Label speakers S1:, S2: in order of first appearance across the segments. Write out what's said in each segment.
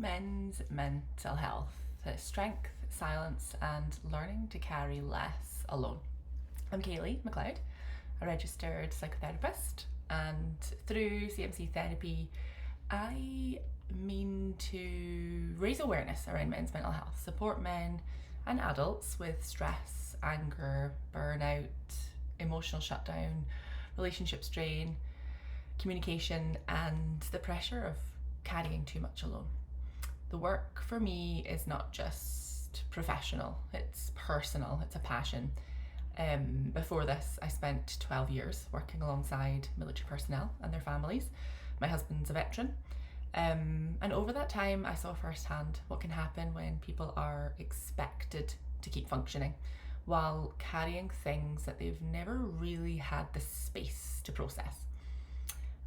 S1: men's mental health, strength, silence, and learning to carry less alone. I'm Kaylee McLeod, a registered psychotherapist, and through CMC therapy, I mean to raise awareness around men's mental health, support men and adults with stress, anger, burnout, emotional shutdown, relationship strain, communication, and the pressure of carrying too much alone. The work for me is not just professional, it's personal, it's a passion. Before this, I spent 12 years working alongside military personnel and their families. My husband's a veteran. And over that time, I saw firsthand what can happen when people are expected to keep functioning while carrying things that they've never really had the space to process.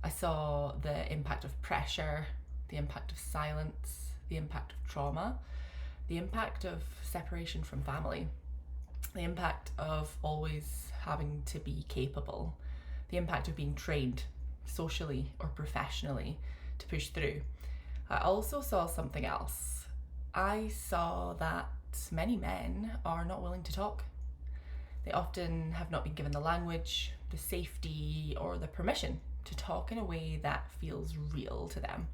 S1: I saw the impact of pressure, the impact of silence, the impact of trauma, the impact of separation from family, the impact of always having to be capable, the impact of being trained socially or professionally to push through. I also saw something else. I saw that many men are not willing to talk. They often have not been given the language, the safety, or the permission to talk in a way that feels real to them.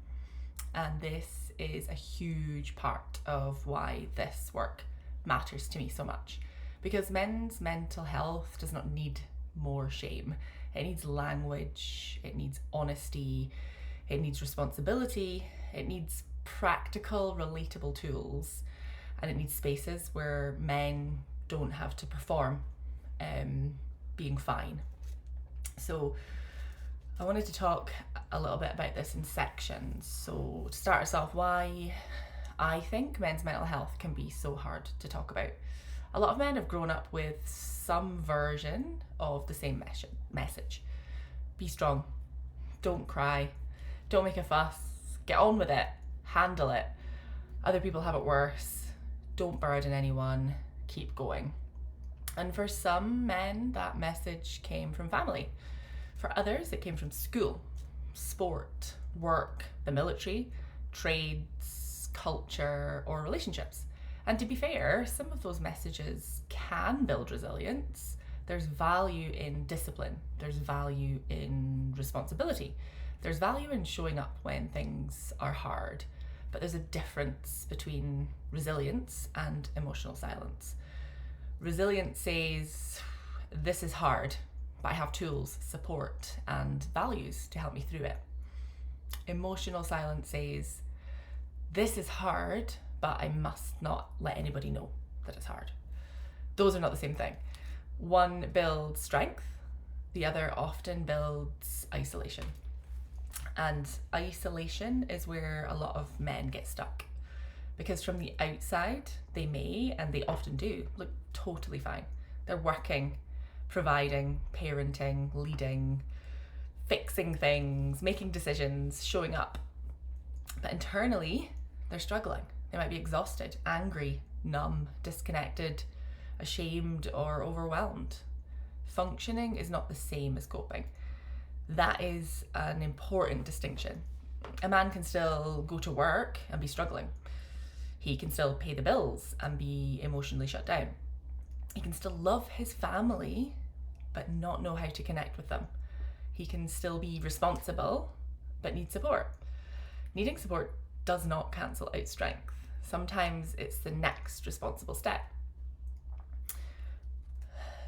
S1: And this is a huge part of why this work matters to me so much. Because men's mental health does not need more shame. It needs language, it needs honesty, it needs responsibility, it needs practical, relatable tools, and it needs spaces where men don't have to perform being fine. So I wanted to talk a little bit about this in sections. So to start us off, why I think men's mental health can be so hard to talk about. A lot of men have grown up with some version of the same message. Be strong, don't cry, don't make a fuss, get on with it, handle it. Other people have it worse, don't burden anyone, keep going. And for some men, that message came from family. For others, it came from school, sport, work, the military, trades, culture, or relationships. And to be fair, some of those messages can build resilience. There's value in discipline. There's value in responsibility. There's value in showing up when things are hard. But there's a difference between resilience and emotional silence. Resilience says, this is hard, but I have tools, support, and values to help me through it. Emotional silence says, this is hard, but I must not let anybody know that it's hard. Those are not the same thing. One builds strength, the other often builds isolation. And isolation is where a lot of men get stuck. Because from the outside, they may, and they often do, look totally fine. They're working, providing, parenting, leading, fixing things, making decisions, showing up. But internally, they're struggling. They might be exhausted, angry, numb, disconnected, ashamed, or overwhelmed. Functioning is not the same as coping. That is an important distinction. A man can still go to work and be struggling. He can still pay the bills and be emotionally shut down. He can still love his family, but not know how to connect with them. He can still be responsible, but need support. Needing support does not cancel out strength. Sometimes it's the next responsible step.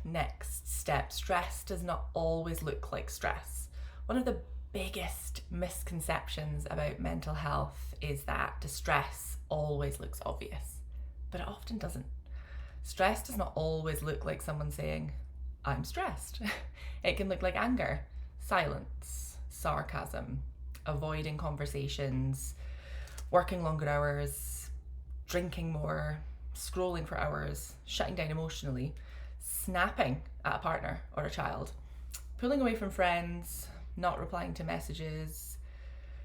S1: Next step, stress does not always look like stress. One of the biggest misconceptions about mental health is that distress always looks obvious, but it often doesn't. Stress does not always look like someone saying, I'm stressed. It can look like anger, silence, sarcasm, avoiding conversations, working longer hours, drinking more, scrolling for hours, shutting down emotionally, snapping at a partner or a child, pulling away from friends, not replying to messages,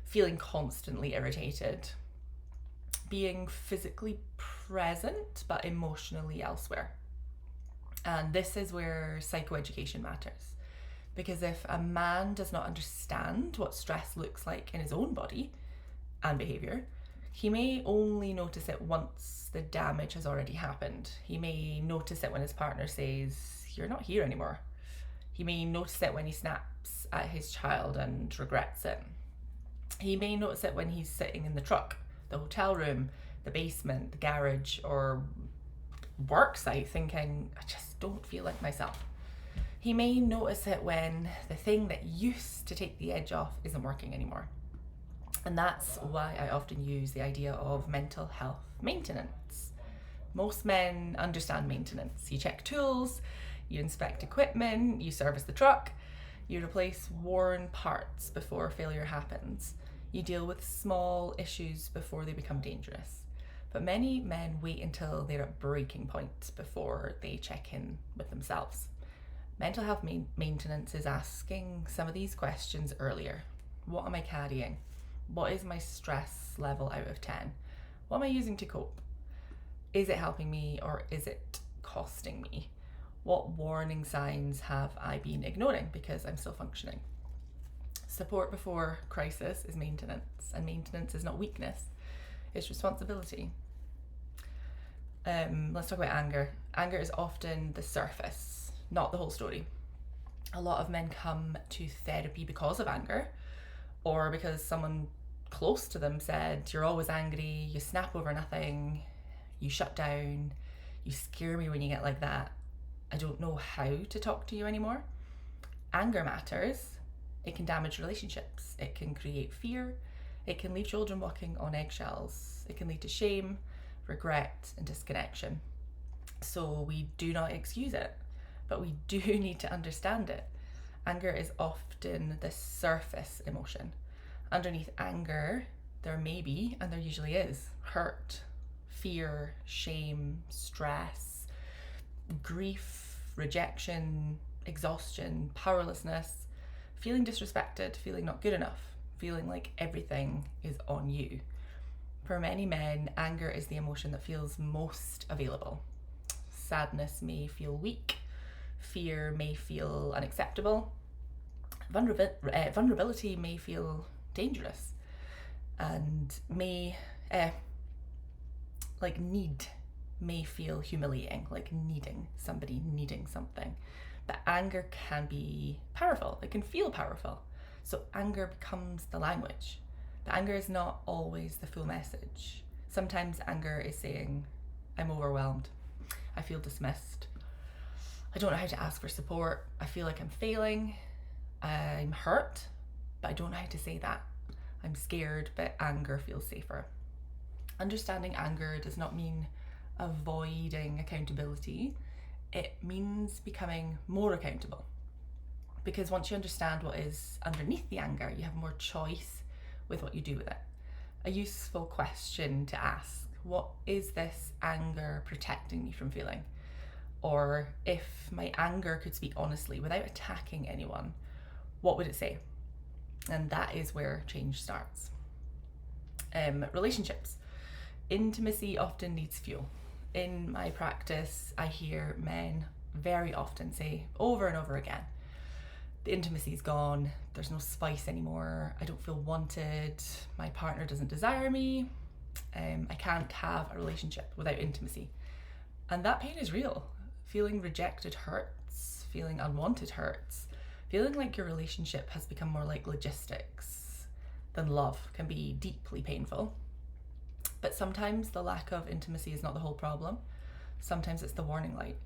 S1: feeling constantly irritated, being physically present but emotionally elsewhere. And this is where psychoeducation matters. Because if a man does not understand what stress looks like in his own body and behaviour, He may only notice it once the damage has already happened. He may notice it when his partner says, "You're not here anymore." He may notice it when he snaps at his child and regrets it. He may notice it when he's sitting in the truck, the hotel room, the basement, the garage, or work site thinking, "I just don't feel like myself." He may notice it when the thing that used to take the edge off isn't working anymore. And that's why I often use the idea of mental health maintenance. Most men understand maintenance. You check tools, you inspect equipment, you service the truck, you replace worn parts before failure happens. You deal with small issues before they become dangerous. But many men wait until they're at breaking point before they check in with themselves. Mental health maintenance is asking some of these questions earlier. What am I carrying? What is my stress level out of 10? What am I using to cope? Is it helping me or is it costing me? What warning signs have I been ignoring because I'm still functioning? Support before crisis is maintenance, and maintenance is not weakness, it's responsibility. Let's talk about anger. Anger is often the surface, not the whole story. A lot of men come to therapy because of anger, or because someone close to them said, "You're always angry, you snap over nothing, you shut down, you scare me when you get like that. I don't know how to talk to you anymore." Anger matters. It can damage relationships. It can create fear. It can leave children walking on eggshells. It can lead to shame, regret, and disconnection. So we do not excuse it, but we do need to understand it. Anger is often the surface emotion. Underneath anger, there may be, and there usually is, hurt, fear, shame, stress, grief, rejection, exhaustion, powerlessness, feeling disrespected, feeling not good enough, feeling like everything is on you. For many men, anger is the emotion that feels most available. Sadness may feel weak, fear may feel unacceptable, vulnerability may feel dangerous, and need may feel humiliating, like needing something. But anger can be powerful, it can feel powerful. So anger becomes the language. But anger is not always the full message. Sometimes anger is saying, "I'm overwhelmed, I feel dismissed, I don't know how to ask for support, I feel like I'm failing, I'm hurt, but I don't know how to say that. I'm scared, but anger feels safer." Understanding anger does not mean avoiding accountability. It means becoming more accountable. Because once you understand what is underneath the anger, you have more choice with what you do with it. A useful question to ask: what is this anger protecting me from feeling? Or if my anger could speak honestly without attacking anyone, what would it say? And that is where change starts. Relationships. Intimacy often needs fuel. In my practice, I hear men very often say over and over again, "The intimacy's gone, there's no spice anymore, I don't feel wanted, my partner doesn't desire me, I can't have a relationship without intimacy." And that pain is real. Feeling rejected hurts, feeling unwanted hurts, feeling like your relationship has become more like logistics than love can be deeply painful. But sometimes the lack of intimacy is not the whole problem. Sometimes it's the warning light.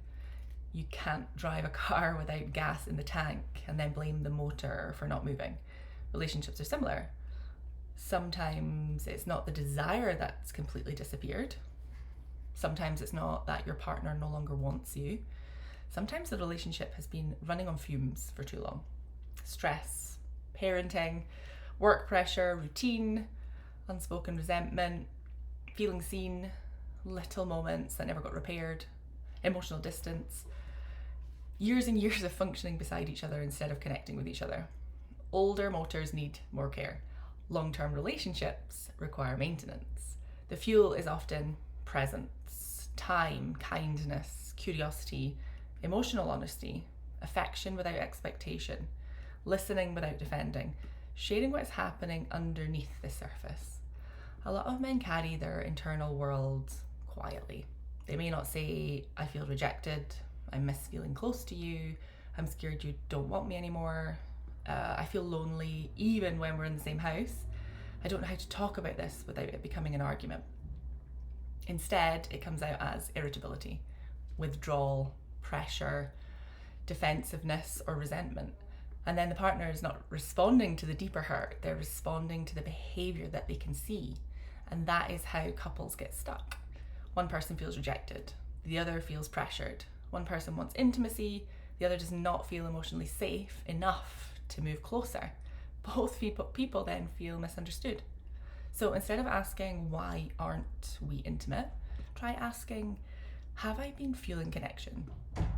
S1: You can't drive a car without gas in the tank and then blame the motor for not moving. Relationships are similar. Sometimes it's not the desire that's completely disappeared. Sometimes it's not that your partner no longer wants you. Sometimes the relationship has been running on fumes for too long. Stress, parenting, work pressure, routine, unspoken resentment, feeling seen, little moments that never got repaired, emotional distance, years and years of functioning beside each other instead of connecting with each other. Older motors need more care. Long-term relationships require maintenance. The fuel is often presence, time, kindness, curiosity, emotional honesty, affection without expectation, listening without defending, sharing what's happening underneath the surface. A lot of men carry their internal world quietly. They may not say, I feel rejected, I miss feeling close to you, I'm scared you don't want me anymore, I feel lonely even when we're in the same house. I don't know how to talk about this without it becoming an argument. Instead, it comes out as irritability, withdrawal, pressure, defensiveness, or resentment. And then the partner is not responding to the deeper hurt, they're responding to the behaviour that they can see. And that is how couples get stuck. One person feels rejected, the other feels pressured. One person wants intimacy, the other does not feel emotionally safe enough to move closer. Both people then feel misunderstood. So instead of asking, why aren't we intimate? Try asking, have I been feeling connection?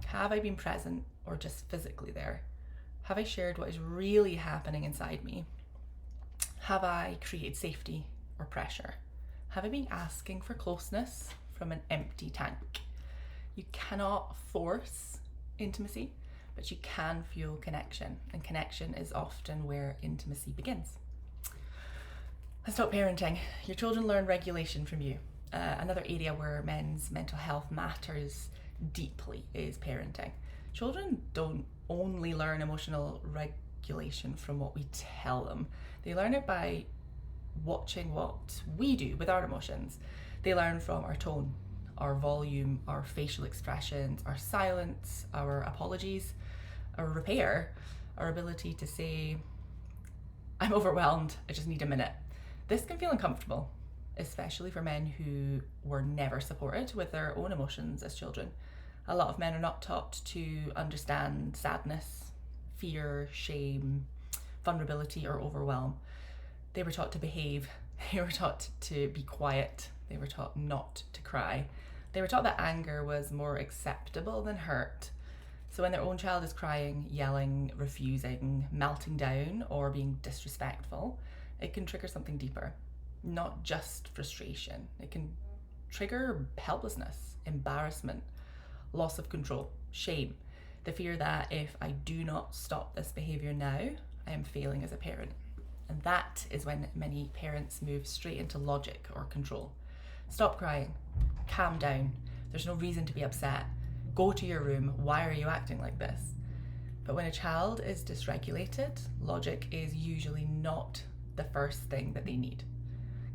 S1: Have I been present or just physically there? Have I shared what is really happening inside me? Have I created safety or pressure? Have I been asking for closeness from an empty tank? You cannot force intimacy, but you can fuel connection, and connection is often where intimacy begins. Let's talk parenting. Your children learn regulation from you. Another area where men's mental health matters deeply is parenting. Children don't only learn emotional regulation from what we tell them. They learn it by watching what we do with our emotions. They learn from our tone, our volume, our facial expressions, our silence, our apologies, our repair, our ability to say, I'm overwhelmed, I just need a minute. This can feel uncomfortable, especially for men who were never supported with their own emotions as children. A lot of men are not taught to understand sadness, fear, shame, vulnerability, or overwhelm. They were taught to behave. They were taught to be quiet. They were taught not to cry. They were taught that anger was more acceptable than hurt. So when their own child is crying, yelling, refusing, melting down, or being disrespectful, it can trigger something deeper, not just frustration. It can trigger helplessness, embarrassment, loss of control, shame, the fear that if I do not stop this behaviour now, I am failing as a parent. And that is when many parents move straight into logic or control. Stop crying, calm down, there's no reason to be upset, go to your room, why are you acting like this? But when a child is dysregulated, logic is usually not the first thing that they need.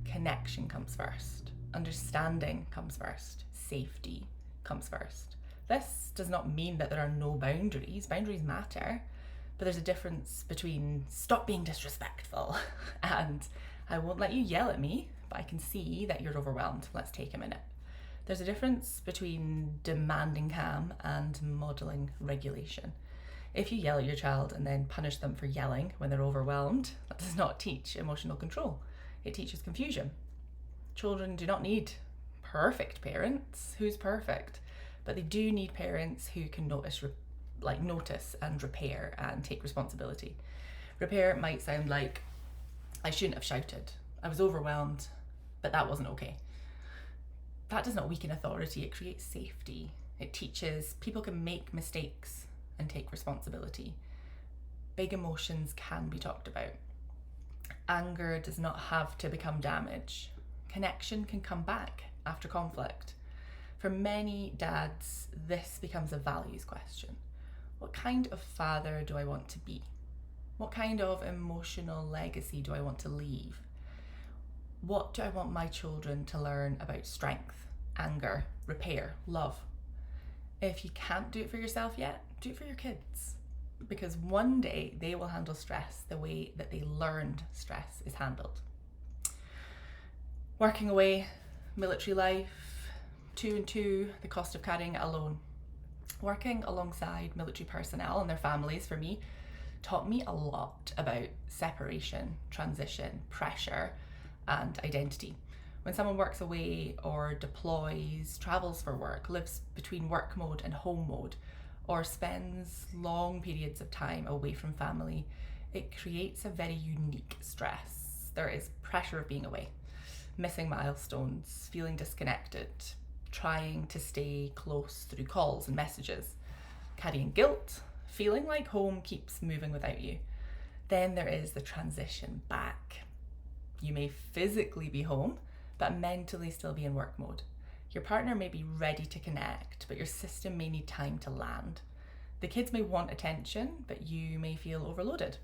S1: Connection comes first, understanding comes first, safety comes first. This does not mean that there are no boundaries. Boundaries matter, but there's a difference between stop being disrespectful and I won't let you yell at me, but I can see that you're overwhelmed. Let's take a minute. There's a difference between demanding calm and modeling regulation. If you yell at your child and then punish them for yelling when they're overwhelmed, that does not teach emotional control. It teaches confusion. Children do not need perfect parents. Who's perfect? But they do need parents who can notice and repair and take responsibility. Repair might sound like, I shouldn't have shouted. I was overwhelmed, but that wasn't okay. That does not weaken authority, it creates safety. It teaches people can make mistakes and take responsibility. Big emotions can be talked about. Anger does not have to become damage. Connection can come back after conflict. For many dads, this becomes a values question. What kind of father do I want to be? What kind of emotional legacy do I want to leave? What do I want my children to learn about strength, anger, repair, love? If you can't do it for yourself yet, do it for your kids. Because one day they will handle stress the way that they learned stress is handled. Working away, military life, 2 and 2, the cost of carrying it alone. Working alongside military personnel and their families, for me, taught me a lot about separation, transition, pressure, and identity. When someone works away or deploys, travels for work, lives between work mode and home mode, or spends long periods of time away from family, it creates a very unique stress. There is pressure of being away, missing milestones, feeling disconnected, trying to stay close through calls and messages, carrying guilt, feeling like home keeps moving without you. Then there is the transition back. You may physically be home, but mentally still be in work mode. Your partner may be ready to connect, but your system may need time to land. The kids may want attention, but you may feel overloaded.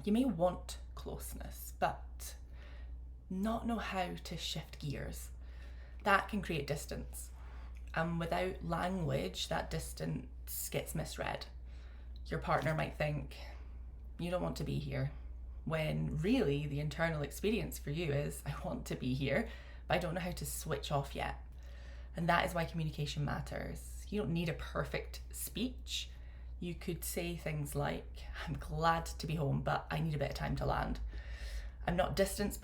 S1: You may want closeness, but not know how to shift gears. That can create distance. And without language, that distance gets misread. Your partner might think, you don't want to be here, when really the internal experience for you is, I want to be here, but I don't know how to switch off yet. And that is why communication matters. You don't need a perfect speech. You could say things like, I'm glad to be home, but I need a bit of time to land. I'm not distant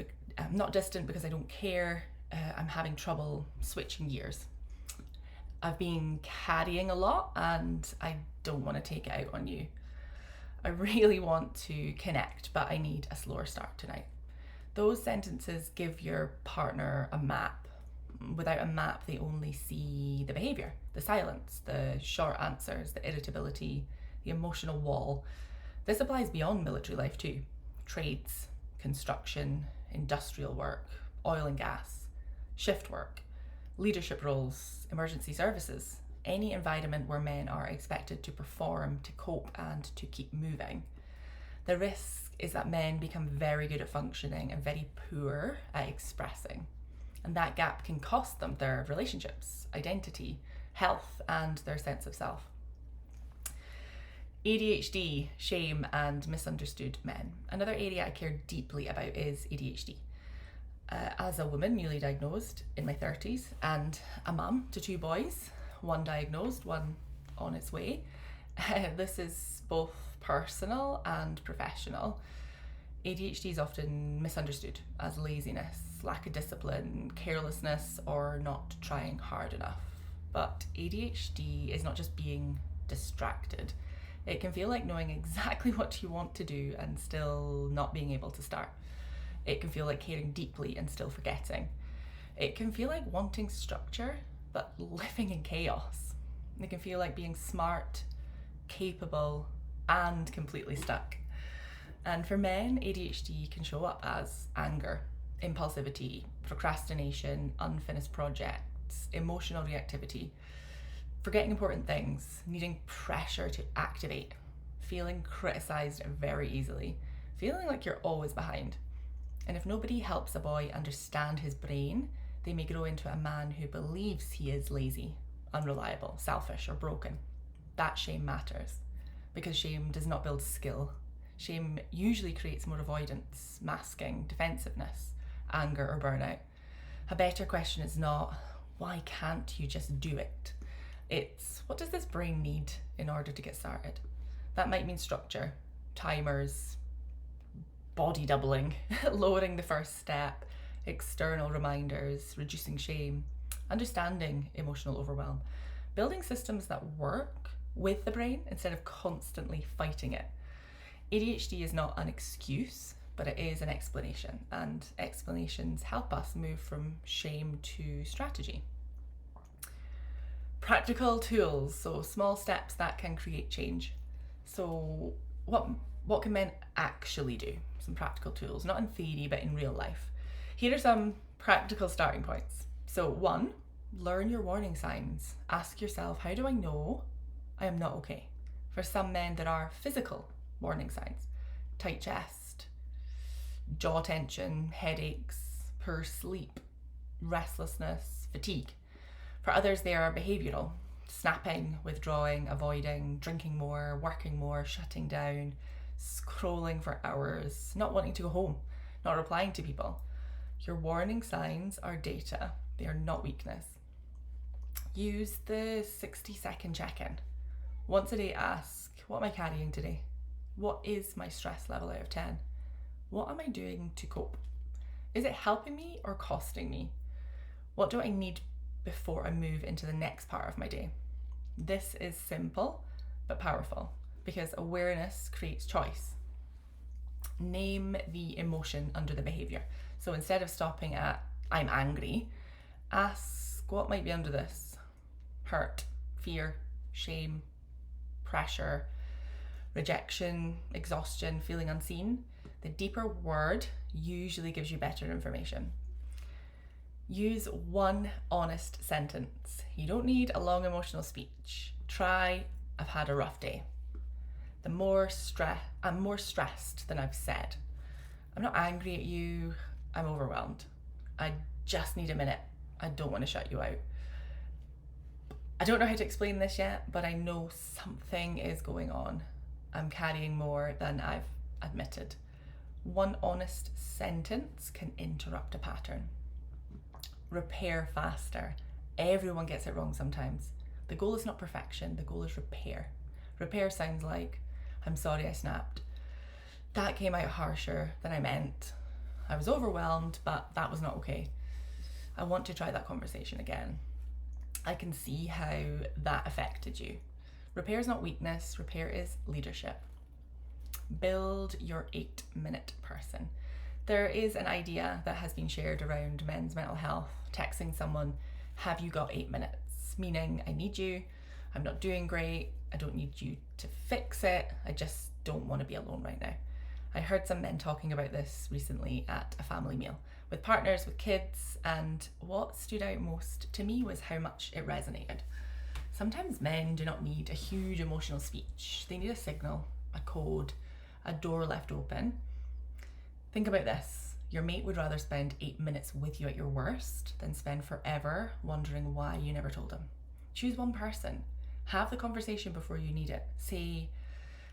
S1: because I don't care. I'm having trouble switching gears. I've been carrying a lot and I don't want to take it out on you. I really want to connect, but I need a slower start tonight. Those sentences give your partner a map. Without a map, they only see the behaviour, the silence, the short answers, the irritability, the emotional wall. This applies beyond military life too. Trades, construction, industrial work, oil and gas, shift work, leadership roles, emergency services, any environment where men are expected to perform, to cope, and to keep moving. The risk is that men become very good at functioning and very poor at expressing. And that gap can cost them their relationships, identity, health, and their sense of self. ADHD, shame, and misunderstood men. Another area I care deeply about is ADHD. As a woman newly diagnosed in my 30s and a mum to 2 boys, one diagnosed, one on its way, this is both personal and professional. ADHD is often misunderstood as laziness, lack of discipline, carelessness, or not trying hard enough. But ADHD is not just being distracted. It can feel like knowing exactly what you want to do and still not being able to start. It can feel like caring deeply and still forgetting. It can feel like wanting structure, but living in chaos. It can feel like being smart, capable, and completely stuck. And for men, ADHD can show up as anger, impulsivity, procrastination, unfinished projects, emotional reactivity, forgetting important things, needing pressure to activate, feeling criticised very easily, feeling like you're always behind. And if nobody helps a boy understand his brain, they may grow into a man who believes he is lazy, unreliable, selfish, or broken. That shame matters, because shame does not build skill. Shame usually creates more avoidance, masking, defensiveness, anger, or burnout. A better question is not, why can't you just do it? It's, what does this brain need in order to get started? That might mean structure, timers, body doubling, lowering the first step, external reminders, reducing shame, understanding emotional overwhelm, building systems that work with the brain instead of constantly fighting it. ADHD is not an excuse, but it is an explanation, and explanations help us move from shame to strategy. Practical tools, so small steps that can create change. So what can men actually do? Some practical tools, not in theory, but in real life. Here are some practical starting points. So 1, learn your warning signs. Ask yourself, how do I know I am not okay? For some men, there are physical warning signs: tight chest, jaw tension, headaches, poor sleep, restlessness, fatigue. For others, they are behavioural: snapping, withdrawing, avoiding, drinking more, working more, shutting down, scrolling for hours, not wanting to go home, not replying to people. Your warning signs are data. They are not weakness. Use the 60-second check-in. Once a day, ask, what am I carrying today? What is my stress level out of 10? What am I doing to cope? Is it helping me or costing me? What do I need before I move into the next part of my day? This is simple but powerful, because awareness creates choice. Name the emotion under the behaviour. So instead of stopping at, I'm angry, ask, what might be under this? Hurt, fear, shame, pressure, rejection, exhaustion, feeling unseen. The deeper word usually gives you better information. Use one honest sentence. You don't need a long emotional speech. Try, "I've had a rough day." I'm more stressed than I've said. I'm not angry at you. I'm overwhelmed. I just need a minute. I don't want to shut you out. I don't know how to explain this yet, but I know something is going on. I'm carrying more than I've admitted. One honest sentence can interrupt a pattern. Repair faster. Everyone gets it wrong sometimes. The goal is not perfection, the goal is repair. Repair sounds like, "I'm sorry I snapped. That came out harsher than I meant. I was overwhelmed, but that was not okay. I want to try that conversation again. I can see how that affected you." Repair is not weakness, repair is leadership. Build your 8-minute person. There is an idea that has been shared around men's mental health, texting someone, "Have you got 8 minutes?" Meaning, I need you, I'm not doing great, I don't need you to fix it, I just don't want to be alone right now. I heard some men talking about this recently at a family meal with partners, with kids, and what stood out most to me was how much it resonated. Sometimes men do not need a huge emotional speech. They need a signal, a code, a door left open. Think about this. Your mate would rather spend 8 minutes with you at your worst than spend forever wondering why you never told him. Choose one person. Have the conversation before you need it. Say,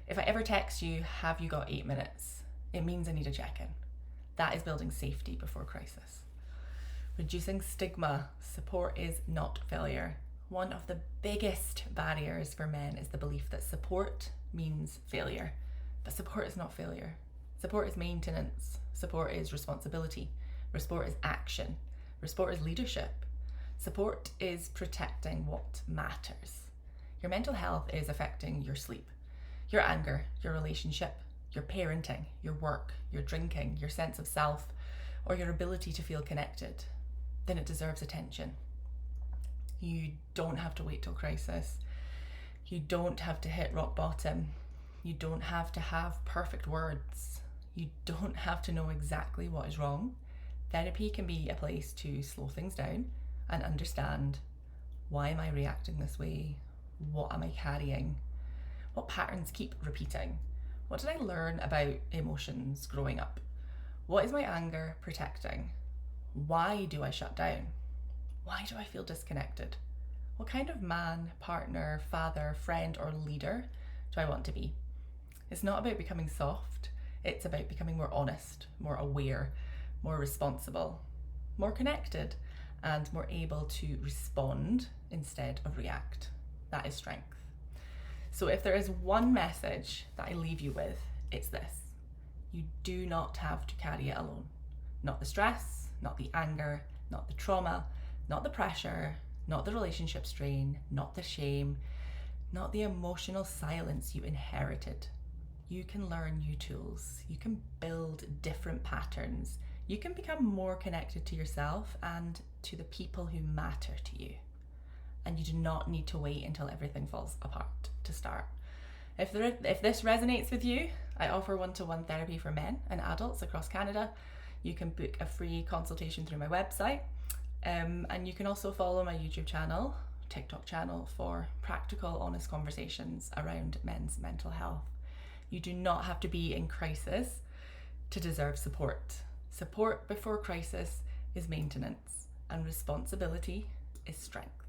S1: "If I ever text you, have you got 8 minutes? It means I need a check-in." That is building safety before crisis. Reducing stigma. Support is not failure. One of the biggest barriers for men is the belief that support means failure. But support is not failure. Support is maintenance. Support is responsibility. Support is action. Support is leadership. Support is protecting what matters. Your mental health is affecting your sleep, your anger, your relationship, your parenting, your work, your drinking, your sense of self, or your ability to feel connected. Then it deserves attention. You don't have to wait till crisis. You don't have to hit rock bottom. You don't have to have perfect words. You don't have to know exactly what is wrong. Therapy can be a place to slow things down and understand, why am I reacting this way? What am I carrying? What patterns keep repeating? What did I learn about emotions growing up? What is my anger protecting? Why do I shut down? Why do I feel disconnected? What kind of man, partner, father, friend, or leader do I want to be? It's not about becoming soft. It's about becoming more honest, more aware, more responsible, more connected, and more able to respond instead of react. That is strength. So if there is one message that I leave you with, it's this. You do not have to carry it alone. Not the stress, not the anger, not the trauma, not the pressure, not the relationship strain, not the shame, not the emotional silence you inherited. You can learn new tools. You can build different patterns. You can become more connected to yourself and to the people who matter to you. And you do not need to wait until everything falls apart to start. If this resonates with you, I offer one-to-one therapy for men and adults across Canada. You can book a free consultation through my website. And you can also follow my YouTube channel, TikTok channel, for practical, honest conversations around men's mental health. You do not have to be in crisis to deserve support. Support before crisis is maintenance, and responsibility is strength.